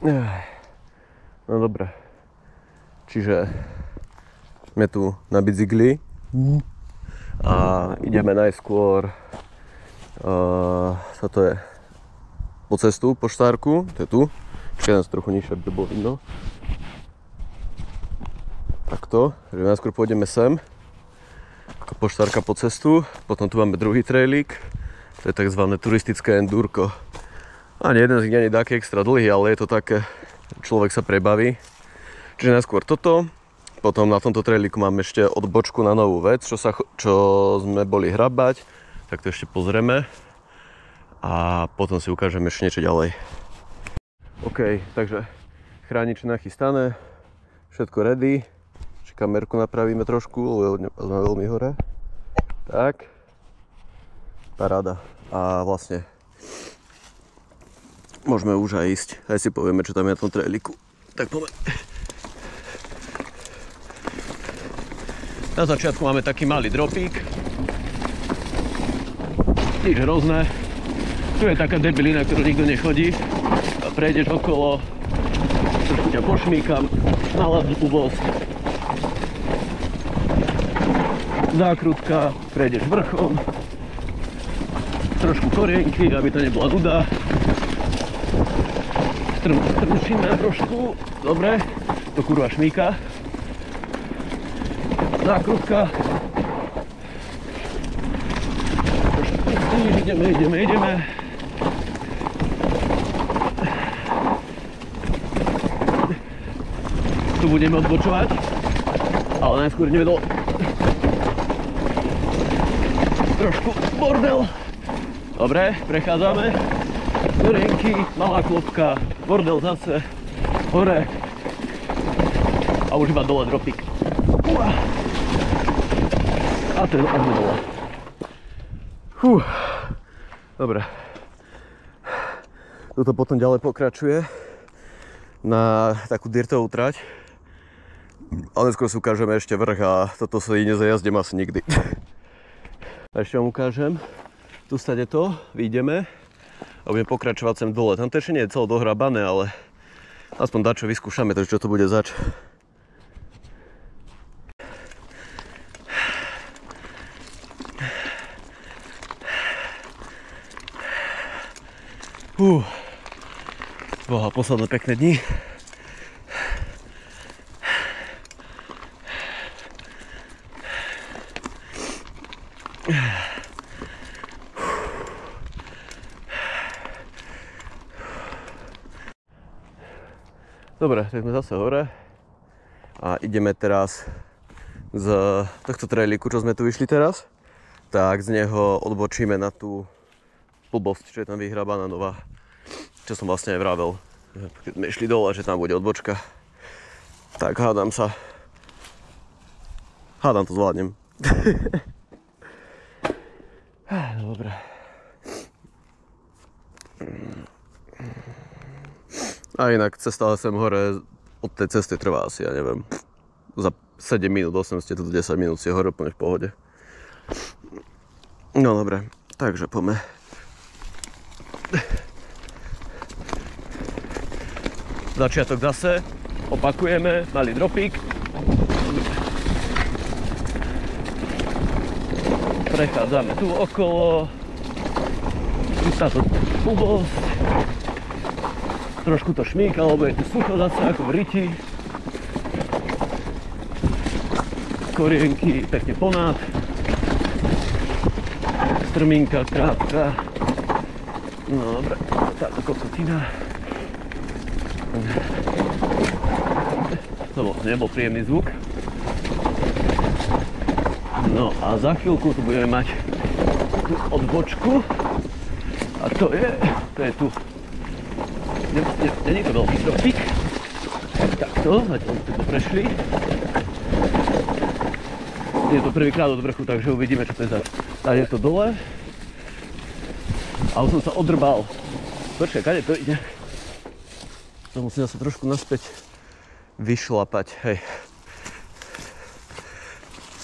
No dobre. Čiže sme tu na bicykli a ideme najskôr toto je po cestu, po Štárku, to je tu. Počkaj, trochu nižšie, aby to bolo vidno. Takto, že najskôr pôjdeme sem, ako po Štárka po cestu, potom tu máme druhý trailík, to je tzv. Turistické endurko. A nie jeden z nich nie je taký extra dlhý, ale je to také, človek sa prebaví. Čiže najskôr toto, potom na tomto trailíku máme ešte odbočku na novú vec, čo sme boli hrabať, tak to ešte pozrieme a potom si ukážeme ešte niečo ďalej. OK, takže chrániče nachystané, všetko ready. Či kamerku napravíme trošku, lebo sme veľmi hore. Tak, paráda. A vlastne môžeme už aj ísť, aj si povieme, čo tam je na tom trailíku. Tak poďme. Na začiatku máme taký malý dropík. Nič hrozné. Tu je taká debilina, ktorú nikto nechodí. A prejdeš okolo, trošku ťa pošmíkam, malá blbosť. Zákrutka, prejdeš vrchom. Trošku korienky, aby to nebola nuda. Strmčíme trošku. Dobre, to kurva šmíka. Zákrutka. Ideme. Tu budeme odbočovať, ale najskôr ideme dole. Trošku bordel. Dobre, prechádzame. Korienky, malá klopka, bordel zase, hore. A už iba dole dropík. A to je dole. Dobre. Toto potom ďalej pokračuje na takú dirtovú trať. Ale skôr si ukážeme ešte vrch a toto sa nezajazdím asi nikdy. A ešte vám ukážem. Tu stade to, vyjdeme a budeme pokračovať sem dole. Tam to ešte nie je celé dohrabané, ale aspoň dačo vyskúšame, takže čo to bude zač. Boha, posledné pekné dni. Dobre, tak sme zase hore a ideme teraz z tohto trailíku, čo sme tu vyšli teraz, tak z neho odbočíme na tú blbosť, čo je tam vyhrabaná nová, čo som vlastne aj vravel, keď sme išli dole, že tam bude odbočka. Tak hádam to zvládnem. Dobre. A inak cesta sem hore od tej cesty trvá asi, ja neviem, za 7 minút, 8 ste tu 10 minút, si hore úplne v pohode. No dobre, takže poďme. Začiatok zase, opakujeme, malý dropík. Prechádzame tu okolo. Tu táto blbosť. Trošku to šmíka, lebo je tu sucho zase ako v riti. Korienky pekne ponad. Strminka krátka. No dobre, táto kokotina. To nebol príjemný zvuk. No a za chvíľku tu budeme mať tú odbočku. A to je tu. Není to veľký dropík. Takto, zatiaľ sme to prešli. Je to prvýkrát od vrchu, takže uvidíme, čo to je zač. Tady je to dole. A už som sa odrbal. Počkaj, kade to ide? To musím sa trošku naspäť vyšlapať, hej.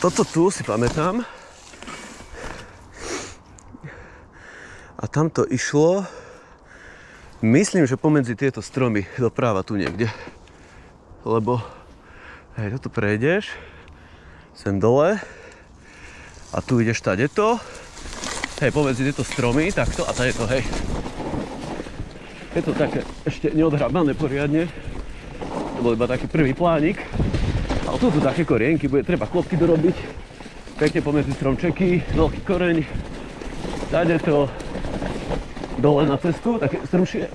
Toto tu si pamätám. A tam to išlo Myslím, že pomedzi tieto stromy doprava tu niekde. Lebo hej, toto prejdeš sem dole a tu ideš tadeto. Hej, pomedzi tieto stromy, takto a tadeto, hej. Je to také ešte neodhrabané poriadne. To bol iba taký prvý plánik. Ale tu sú také korienky, bude treba klopky dorobiť. Pekne pomedzi stromčeky, veľký koreň. Tadeto dole na cestu, také strmšie.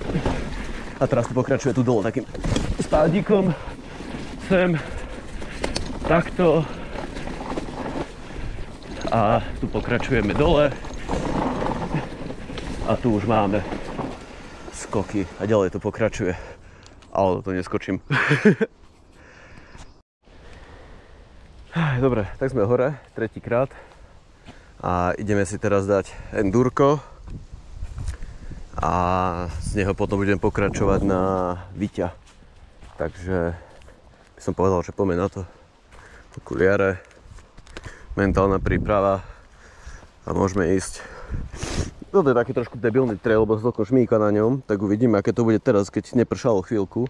A teraz to pokračuje tu dole takým spádnikom. Sem, takto. A tu pokračujeme dole. A tu už máme skoky a ďalej to pokračuje. Ale to neskočím. Dobre, tak sme hore, tretíkrát. A ideme si teraz dať endurko. A z neho potom budem pokračovať na Vyťa. Takže by som povedal, že poďme na to. Okuliare, mentálna príprava a môžeme ísť. Toto je taký trošku debilný trail, lebo sa toľko šmíka na ňom, tak uvidíme, aké to bude teraz, keď nepršalo chvíľku.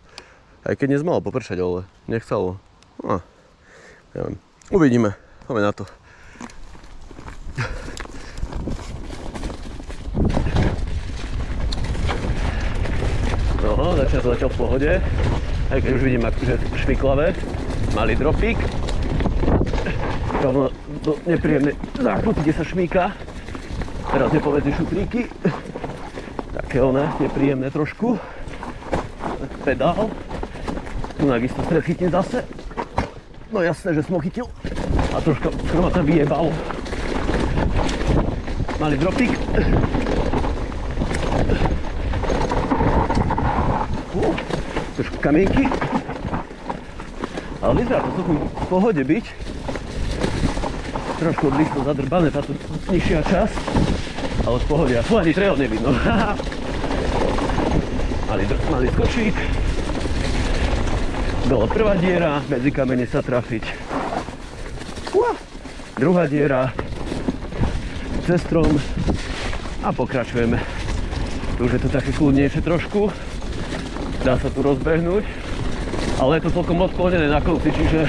Aj keď dnes malo popršať, ale nechcelo. No, neviem. Uvidíme, poďme na to. No, začína to zatiaľ v pohode. Aj keď už vidím, akože šviklavé. Malý dropík. Rovno do nepríjemnej záchvuty, kde sa šmíka. Teraz nepomedzi šutríky. Také nepríjemné trošku. Pedál. Tu nakisto stred chytím zase. No jasné, že som ho chytil. A troška ma tam vyjebal. Malý dropík. Trošku kamienky. Ale vyzerá to celkom v pohode byť. Trošku odlišno zadrbané táto nižšia časť. Ale v pohode, a tu ani trail nevidno. Malý skočík. Dole prvá diera, medzi kamene sa trafiť. Druhá diera. Cez strom. A pokračujeme. Tu už je to také kľudnejšie trošku. Dá sa tu rozbehnúť. Ale je to celkom odklonené na konci, čiže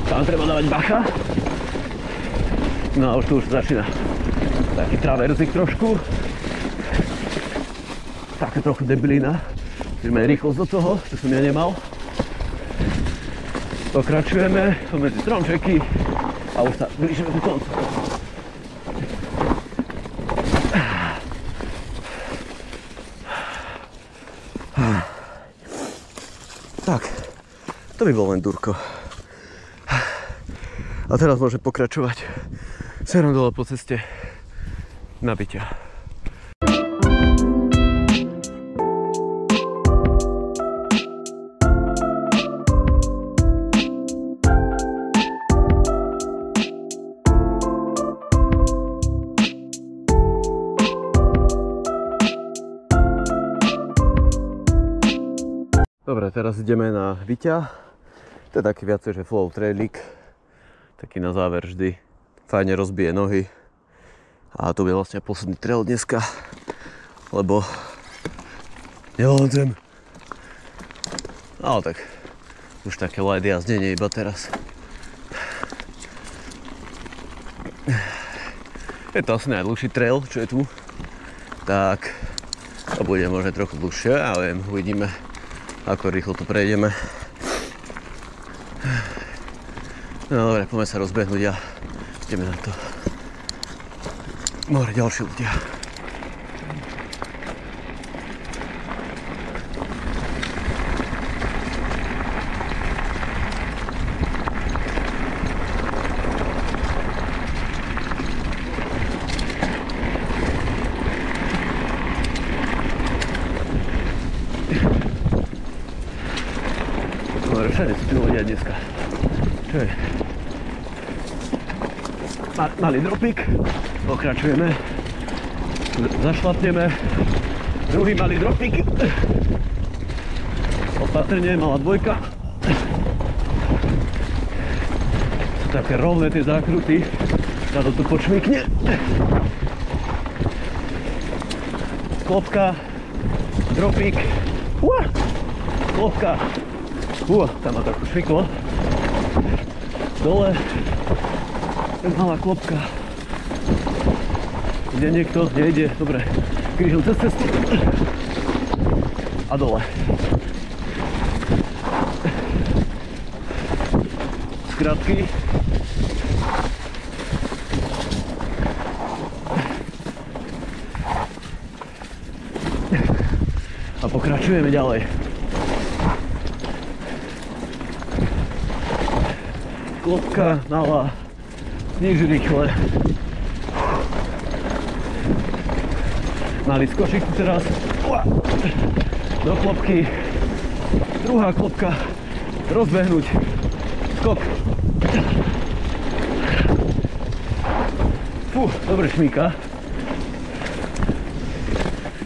tam treba dávať bacha. No a už tu začína taký traverzik trošku. Také trochu debilina. Ideme rýchlosť do toho, čo som ja nemal. Pokračujeme pomedzi stromčeky a už sa blížime ku koncu. Tak, to by bol len Durko. A teraz môžeme pokračovať smerom dole po ceste na Vyťa. Dobre, teraz ideme na Vyťa. To je taký viacej, že flow trailik. Taký na záver vždy. Fajne rozbije nohy. A to bude vlastne posledný trail dneska. Lebo nevládzem. Ale tak už také light jazdenie iba teraz. Je to asi najdlhší trail, čo je tu. Tak to bude možno trochu dlhšie, ale uvidíme, ako rýchlo to prejdeme. No dobre, poďme sa rozbehnúť a ideme na to. More ďalší ľudia. Dobre, všade sú tu ľudia dneska. Čo je? Malý dropík, pokračujeme, zašlapneme, druhý malý dropík, opatrne, malá dvojka, sú také rovné tie zákruty, sa to tu počmykne, klopka, Dropík. Klopka. Tam ma trochu šviklo. Dole. Malá klopka. Ide niekto? Nejde. Dobre. Krížil cez cestu. A dole. Skratky. A pokračujeme ďalej. Klopka, malá. Nič rýchle. Malý skočík tu teraz. Do klopky. Druhá klopka. Rozbehnúť. Skok. Dobre šmíka.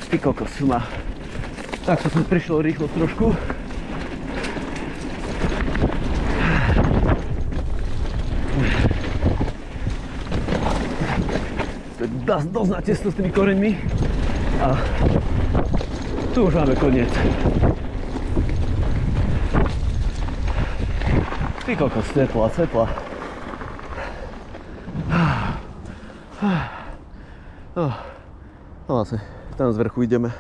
Ty kokos ma. Tak to som prišiel rýchlo trošku. To je dosť natesto s tými koreňmi. A tu už máme koniec. Ty kokos, tepla. No vlastne, tam z vrchu ideme.